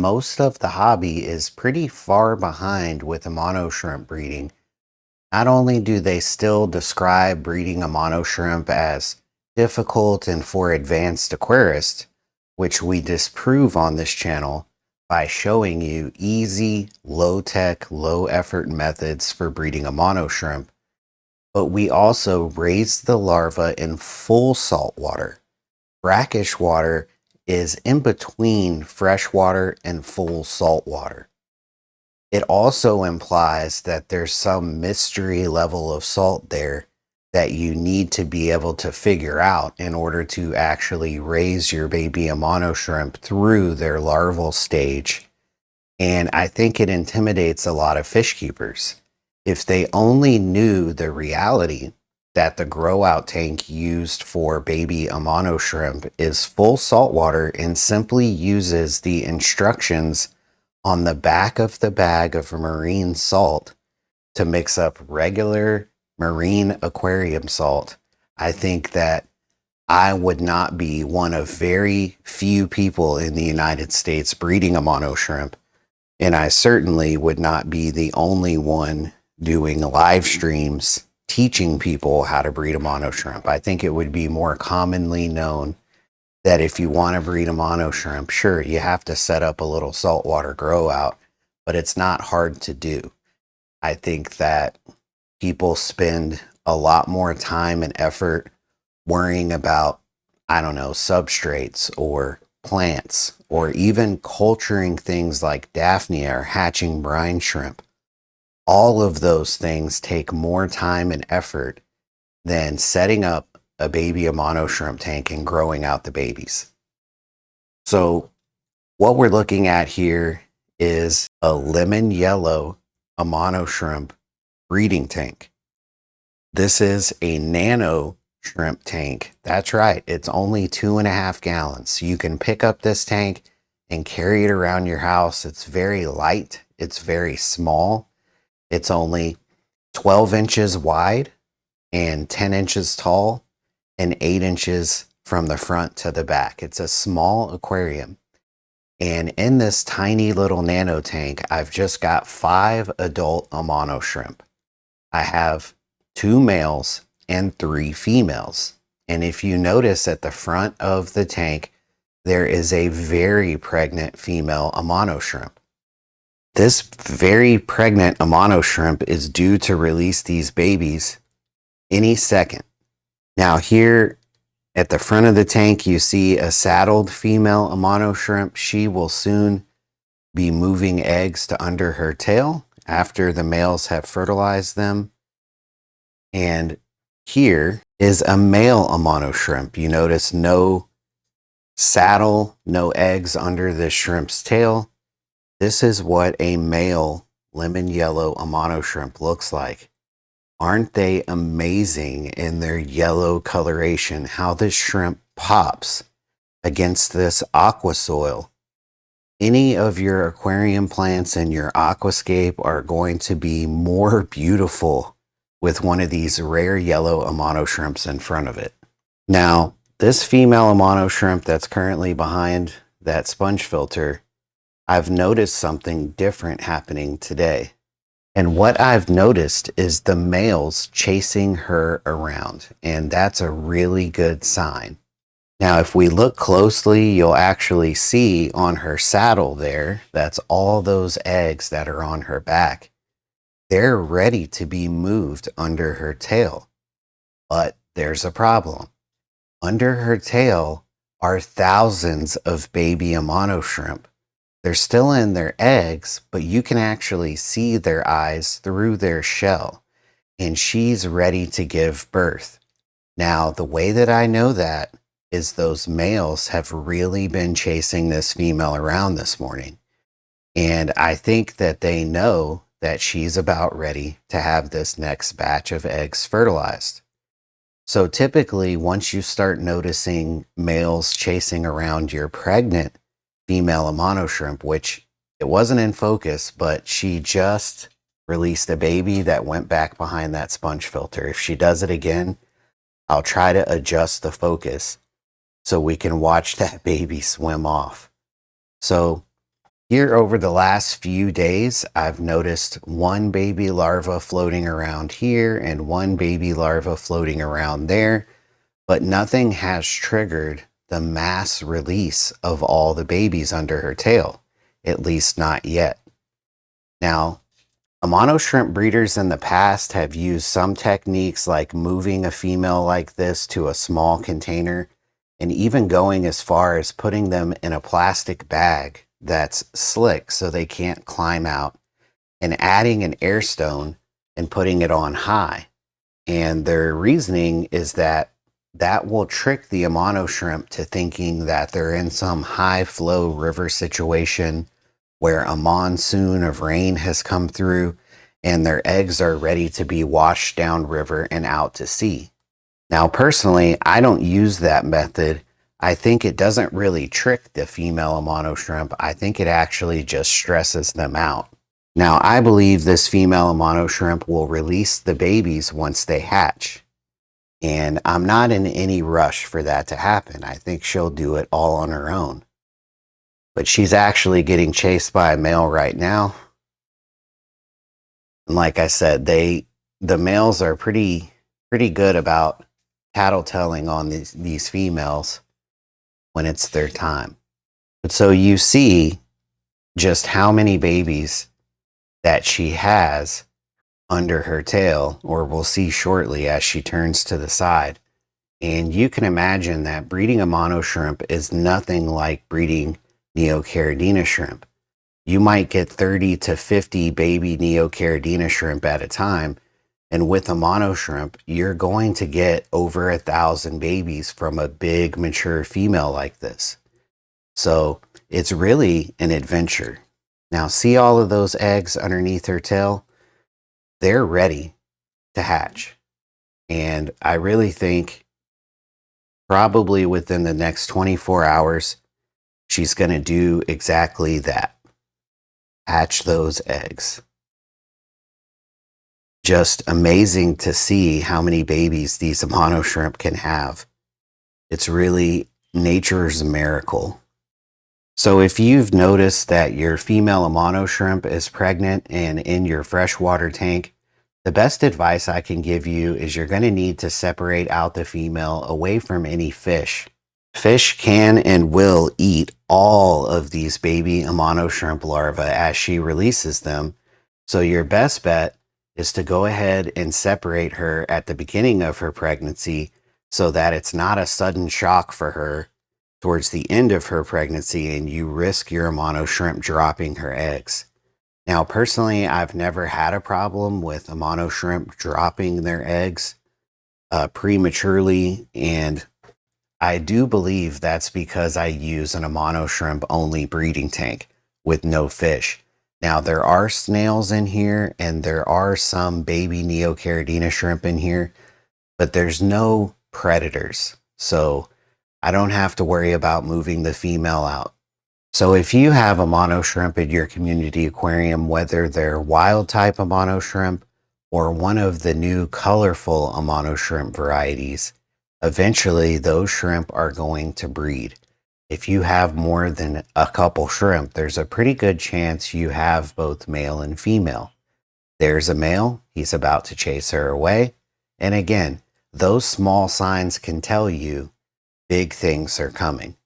Most of the hobby is pretty far behind with a mono shrimp breeding. Not only do they still describe breeding a mono shrimp as difficult and for advanced aquarists, which we disprove on this channel by showing you easy, low-tech, low-effort methods for breeding a mono shrimp, but we also raise the larva in full salt water. Brackish water is in between freshwater and full salt water. It also implies that there's some mystery level of salt there that you need to be able to figure out in order to actually raise your baby Amano shrimp through their larval stage. And I think it intimidates a lot of fish keepers. If they only knew the reality that the grow out tank used for baby Amano shrimp is full salt water and simply uses the instructions on the back of the bag of marine salt to mix up regular marine aquarium salt, I think that I would not be one of very few people in the United States breeding Amano shrimp. And I certainly would not be the only one doing live streams teaching people how to breed Amano shrimp. I think it would be more commonly known that if you want to breed a mono shrimp, sure, you have to set up a little saltwater grow out, but it's not hard to do. I think that people spend a lot more time and effort worrying about, I don't know, substrates or plants, or even culturing things like Daphnia or hatching brine shrimp. All of those things take more time and effort than setting up a baby Amano shrimp tank and growing out the babies. So what we're looking at here is a lemon yellow Amano shrimp breeding tank. This is a nano shrimp tank. That's right. It's only 2.5 gallons. You can pick up this tank and carry it around your house. It's very light. It's very small. It's only 12 inches wide and 10 inches tall and 8 inches from the front to the back. It's a small aquarium. And in this tiny little nano tank, I've just got 5 adult Amano shrimp. I have 2 males and 3 females. And if you notice at the front of the tank, there is a very pregnant female Amano shrimp. This very pregnant Amano shrimp is due to release these babies any second. Now here at the front of the tank, you see a saddled female Amano shrimp. She will soon be moving eggs to under her tail after the males have fertilized them. And here is a male Amano shrimp. You notice no saddle, no eggs under the shrimp's tail. This is what a male lemon yellow Amano shrimp looks like. Aren't they amazing in their yellow coloration? How this shrimp pops against this aqua soil. Any of your aquarium plants in your aquascape are going to be more beautiful with one of these rare yellow Amano shrimps in front of it. Now, this female Amano shrimp that's currently behind that sponge filter, I've noticed something different happening today. And what I've noticed is the males chasing her around, and that's a really good sign. Now, if we look closely, you'll actually see on her saddle there, that's all those eggs that are on her back. They're ready to be moved under her tail. But there's a problem. Under her tail are thousands of baby Amano shrimp. They're still in their eggs, but you can actually see their eyes through their shell, and she's ready to give birth. Now, the way that I know that is those males have really been chasing this female around this morning. And I think that they know that she's about ready to have this next batch of eggs fertilized. So typically, once you start noticing males chasing around your pregnant female Amano shrimp, which it wasn't in focus, but she just released a baby that went back behind that sponge filter. If she does it again, I'll try to adjust the focus so we can watch that baby swim off. So Here over the last few days, I've noticed one baby larva floating around here and one baby larva floating around there, but nothing has triggered the mass release of all the babies under her tail, at least not yet. Now, Amano shrimp breeders in the past have used some techniques like moving a female like this to a small container and even going as far as putting them in a plastic bag that's slick so they can't climb out, and adding an air stone and putting it on high. And their reasoning is that that will trick the Amano shrimp to thinking that they're in some high flow river situation where a monsoon of rain has come through and their eggs are ready to be washed down river and out to sea. Now, personally, I don't use that method. I think it doesn't really trick the female Amano shrimp. I think it actually just stresses them out. Now, I believe this female Amano shrimp will release the babies once they hatch. And I'm not in any rush for that to happen. I think she'll do it all on her own. But she's actually getting chased by a male right now. And like I said, the males are pretty good about tattletelling on these females when it's their time. But so you see just how many babies that she has under her tail, or we'll see shortly as she turns to the side. And you can imagine that breeding a Amano shrimp is nothing like breeding Neocaridina shrimp. You might get 30 to 50 baby Neocaridina shrimp at a time. And with a Amano shrimp, you're going to get over 1,000 babies from a big mature female like this. So it's really an adventure. Now see all of those eggs underneath her tail? They're ready to hatch. And I really think probably within the next 24 hours, she's going to do exactly that. Hatch those eggs. Just amazing to see how many babies these Amano shrimp can have. It's really nature's miracle. So if you've noticed that your female Amano shrimp is pregnant and in your freshwater tank, the best advice I can give you is you're going to need to separate out the female away from any fish. Fish can and will eat all of these baby Amano shrimp larvae as she releases them. So your best bet is to go ahead and separate her at the beginning of her pregnancy so that it's not a sudden shock for her towards the end of her pregnancy and you risk your Amano shrimp dropping her eggs. Now, personally, I've never had a problem with Amano shrimp dropping their eggs prematurely, and I do believe that's because I use an Amano shrimp only breeding tank with no fish. Now, there are snails in here and there are some baby Neocaridina shrimp in here, but there's no predators. So I don't have to worry about moving the female out. So if you have Amano shrimp in your community aquarium, whether they're wild type Amano shrimp or one of the new colorful Amano shrimp varieties, eventually those shrimp are going to breed. If you have more than a couple shrimp, there's a pretty good chance you have both male and female. There's a male, he's about to chase her away. And again, those small signs can tell you big things are coming.